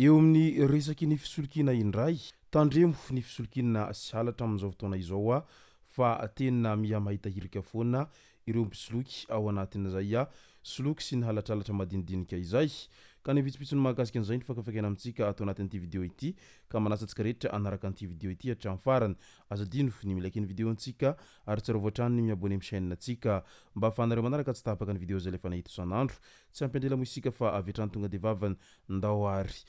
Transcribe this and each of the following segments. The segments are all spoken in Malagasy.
Eo amin'ny resaky ny fisolokiana indray tandremo ny fisolokiana sahalatra amin'izao fotoana izao fa tena miha mahita hirika foana ireo mpisoloky ao anatin'izay soloky sy ny halatralatra madinidinika izay ka ny vitsivitsy ny mahakasika an'izay ny fakafakena amintsika atao anatin'ity video ity ka manasa antsika rehetra anaraka an'ity video ity hatramin'ny farany azadino ny milaiky ny video antsika ary tsara voatrany ny miabone amin'ny chaîne antsika mba ahafahanareo manaraka tsy tapaka ny video zay lefa nahita isan'andro tsy ampendrela mo isika fa avy hatrany tonga de vavany ndao ary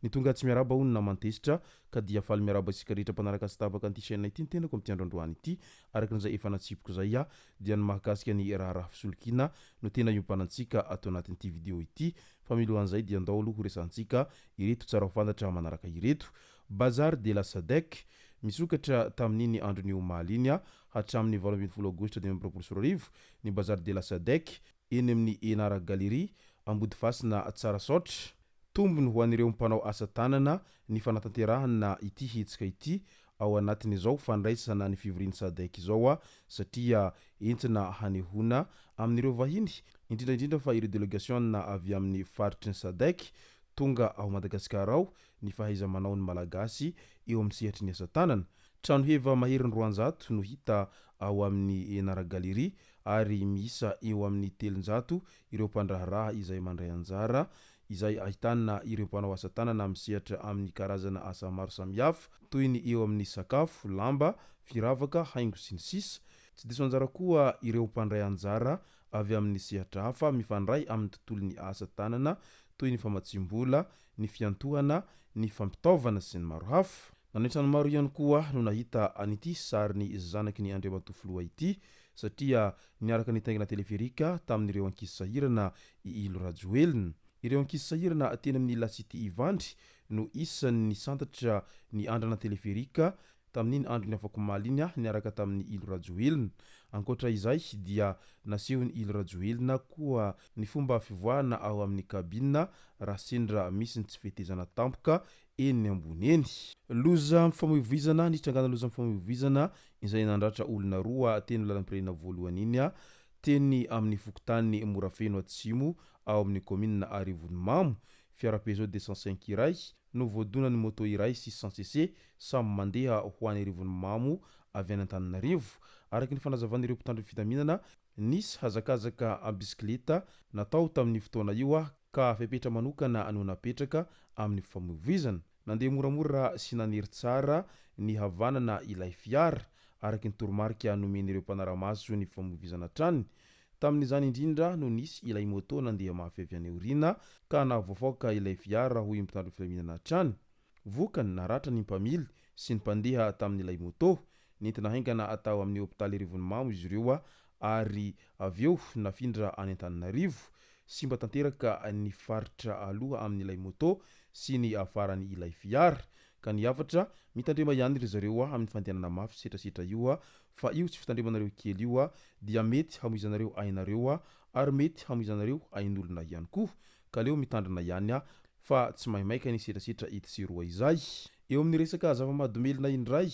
ny tonga tsy miaraba hono na mantesitra ka dia faly miaraba isika rehetra mpanaraka sy tapaka an'ity chaîne ity ny tenako amin'ity androandroany ity araka n'izay efa natsipoko zay dia ny mahakasika ny raha fisolokiana no tena iompanantsika atao anatin'ity video ity fa milohan'izay dia ndao aloha ho resantsika ireto tsara ho fantatra manaraka ireto Bazar de la Sadek misokatra tamin'iny andron'ny omaly hatramin'ny 20 aogositra 2024 ny Bazar de la Sadek eny amin'ny Enara Galerie Ambodifasina Tsarasotra tombony ho an'ireo mpanao asa tanana ny fanatanterahana ity hetsika ity ao anatin'izao fandraisana ny fivoriany Sadek izao satria entina hanehona amin'ireo vahiny indrindraindrindra fa ireo délégation avy amin'ny faritry ny Sadek tonga ao Madagasikara ao ny fahaiza manao ny malagasy eo amin'ny sehatry ny asa tanana trano heva maherin'ny 200 no hita ao amin'ny Enara Galerie ary miisa eo amin'ny 300 ireo mpandraharaha izay mandray anjara izay ahitana ireo mpanao asa tanana misehatra amin'ny karazana asa maro samihafa toy ny eo amin'ny sakafo, lamba, firavaka, haingo sy ny sisa. Tsy diso anjara koa ireo mpandray anjara avy amin'ny sehatra hafa mifandray amin'ny tontolon'ny asa tanana toy ny famatsim-bola, ny fiantohana, ny fampitaovana sy ny maro hafa. Nanotrano maro ihany koa no nahita an'ity sariny zanaky ny Andriamatofiloha ity satria niaraka ny taingina teleferika tamin'ireo ankisy sahirana i Ilo Rajoelina. Ireo ankisy sahirana teny amin'ny Lasity Ivandry no isan'ny santatra ny andrana teleferika tamin'iny andro ny afako maliny niaraka tamin'ny Ilo Rajoelina. Ankoatra izay dia nasehony Ilo Rajoelina koa ny fomba fivoahana ao amin'ny kabina raha sendra misy ny tsy fetezana tampoka eny ambony eny. Loza mifamoivoizana nitrangana loza mifamoivoizana izay nandratra olona roa teny lalam-pirenena voalohany iny teny amin'ny fokotany Morafeno Atsimo ao amin'ny commune Arivonimamo fiara Peugeot 205 iray no voadonany moto iray 600cc samy mandeha ho any Arivonimamo avy any Antananarivo. Araky ny fanazavan'ireo mpitandro fitaminana nisy hazakazaka a bisikleta natao tamin'ny fotoana io ka fepetra manokana no napetraka amin'ny fifamoivoizana. Nandeha moramora sy nanery tsara ny havanana ilay fiara araky ny toromarika nomen'ireo mpanaramaso ny fifamoivoizana trany. Tamin'izany indrindra no nisy ilay moto nandeha mafy avy any aorina ka navoafoaka ilay fiara hoy mpitandro filaminana trany. Vokany naratra ny mpamily sy ny mpandeha tamin'ilay moto nentina haingana atao amin'ny hôpitaly Arivonimamo izy ireo ary aveo nafindra any Antananarivo. Simba tanteraka ny faritra aloha amin'ilay moto sy ny afarany ilay fiara ka niavatra mitandrema ihany ry zareo amin'ny fandehanana mafy setrasetra io fa io tsy fitandremanareo kely io dia mety hamoizanareo ainareo ary mety hamoizanareo ain'olona ihany koa ka leo mitandrina ihany fa tsy maimaika ny setrasetra etiseroa izay. Eo amin'ny resaka zava-mahadomelina indray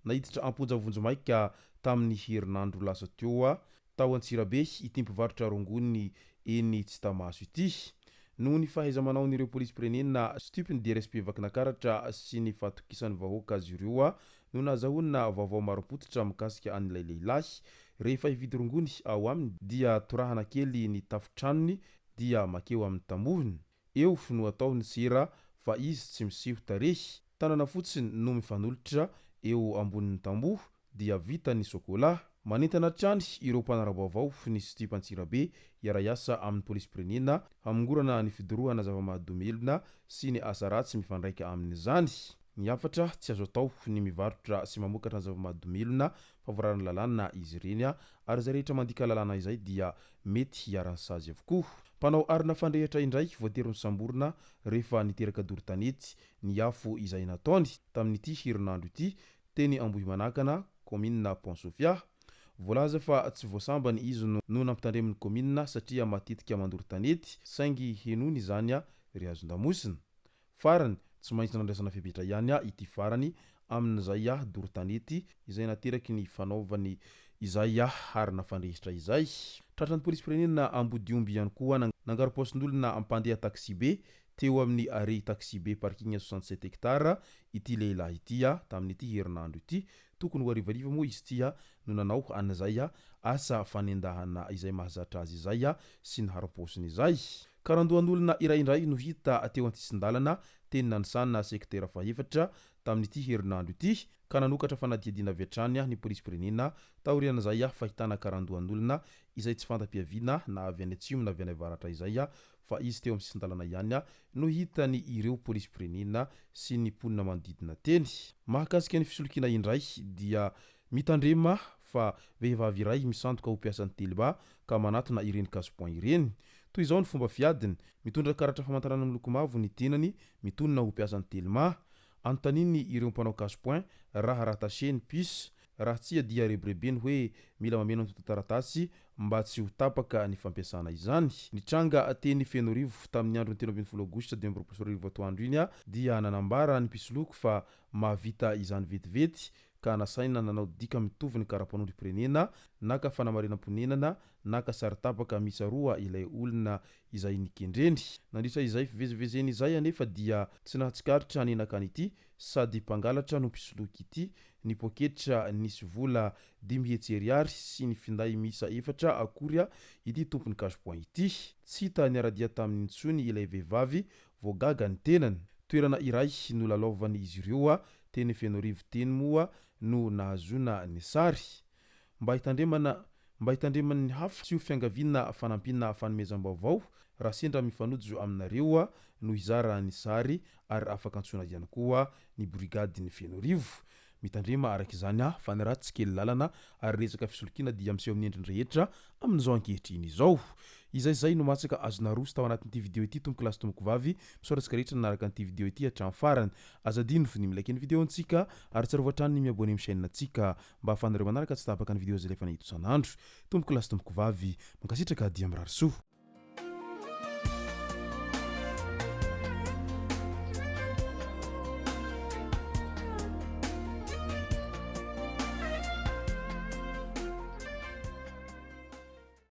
nahiditra amponjavonjo maika tamin'ny herinandro lasa teo tao Antsirabe ity mpivarotra rongony eny Tsitamaso ity. Noho ny fahaiza manao n'ireo polisy pirenena stupiny DRSP Vakinakaratra sy ny fatokisan'ny vahoaka azy ireo no nazahona vaovao maropototra mikasika an'ilay lehilahy rehefa hividy rongony ao aminy dia torahana kely ny tafotranony dia makeo amin'ny tambohony. Eo no ataony sera fa izy tsy miseho tarehy tanana fotsiny no mifanolotra eo ambonin'ny tamboho dia vita ny sokola. Manentana trany ireo mpanarabaovao ny Stup Antsirabe iara-iasa amin'ny polisy pirenena hamongorana ny fidorohana zava-mahadomelina sy ny asa ratsy mifandraika amin'izany. Ny afatra tsy azo atao ny mivarotra sy mamokatra ny zava-mahadomelina favorarany lalàna izy ireny ary zay rehetra mandika lalàna izay dia mety hiara-sazy avokoa. Mpanao arina fandrehatra indray voatery misamborona rehefa niteraka doro-tanety ny afo izay nataony tamin'ity herinandro ity teny Ambohimanakana commune Pont Sofia. Voalaza fa tsy voasambany izy no nampitandremin'ny commune satria matetika mandoro tanety saingy henony izany ry azon-damosina. Farany tsy maintsy nandraisana fepetra ihany ity farany amin'izay dorotanety izay nateraky ny fanaovany izay harina fandrehitra izay. Tratran'ny polisy firenena Ambodiomby ihany koa nangarom-paosindolona ampandeha taxi be teo amin'ny arrêt taxi be parking 67 hectara ity lehilahy ity tamin'ity herinandro ity. Tokony ho arivariva moa izy ity no nanao an'izay asa fanendahana izay mahazatra azy izay sy ny haram-paosiny izay. Karandoan'olona iraindray no hita teo antsisin-dalana teny Nanisana sektera faefatra tamin'ity herinandro ity ka nanokatra fanadihadiana avy hatrany ny polisy firenena taorian'izay fahitana karandoan'olona izay tsy fantam-piaviana na avy any atsimo na avy any avaratra izay fa izy teo amin'ny sisin-dalana ihany no hitany ireo polisy firenena sy ny mponina manodidina teny. Mahakasika ny fisolokiana indray dia mitandrema fa vehivavy iray misandoka ho mpiasan'ny teliba ka manatona ireny casse-point ireny. Toy izao ny fomba fiadiny, mitondra karatra famantarana miloko mavo ny tenany, mitonona ho mpiasan'ny telma. Antaniny ireo mpanao casse-point raha rattaché ny puce, raha tsy dia rebrebeny hoe mila mameno ny taratasy mba tsy ho tapaka ny fampiasana izany. Nitranga teny Fenorivo tamin'ny andro 13 aogositra 2024 atoandro iny dia nanambara ny mpisoloko fa mahavita izany vetivety ka nasaina nanao dika mitovy ny karapanondry pirenena naka fanamarinam-ponenana naka saritapaka misa roa ilay olona izay nikendreny. Nandritra izay fivezivezeny izay anefa dia tsy nahatsikaritra nenakany ity sady mpangalatra no mpisoloky ity ny poketra nisy vola 500 ariary sy ny finday misa 4 akory ity tompony casse-point ity. Tsy hita niaradia tamin'ny ntsony ilay vehivavy voagaga ny tenany. Toerana iray no lalaovany izy ireo teny Fenorivo teny moa no nahazona ny sary mba hitandremana ny hafa tsy ho fiangaviana fanampina fanomezam-baovao raha sendra mifanojo aminareo no hizara ny sary ary afaka antsona ihany koa ny brigady ny Fenorivo. Mitandrema araka izany fa ny raha tsy kely lalana ary resaka fisolokiana dia miseho amin'ny endriny rehetra amin'izao ankehitriny izao. Izay no matsaka azona roso tao anatin'ity video ity. Tomboko lasy tomboko vavy misaoratsika rehetra nanaraka an'ity video ity hatramin'ny farany. Azadino fo ny milaiky ny video antsika ary tsara voatrany ny miabone amin'ny chaîne antsika mba ahafahanareo manaraka tsy tapaka ny video zay lefa nahito isan'andro. Tomboko lasy tomboko vavy mankasitraka dia mirary soa.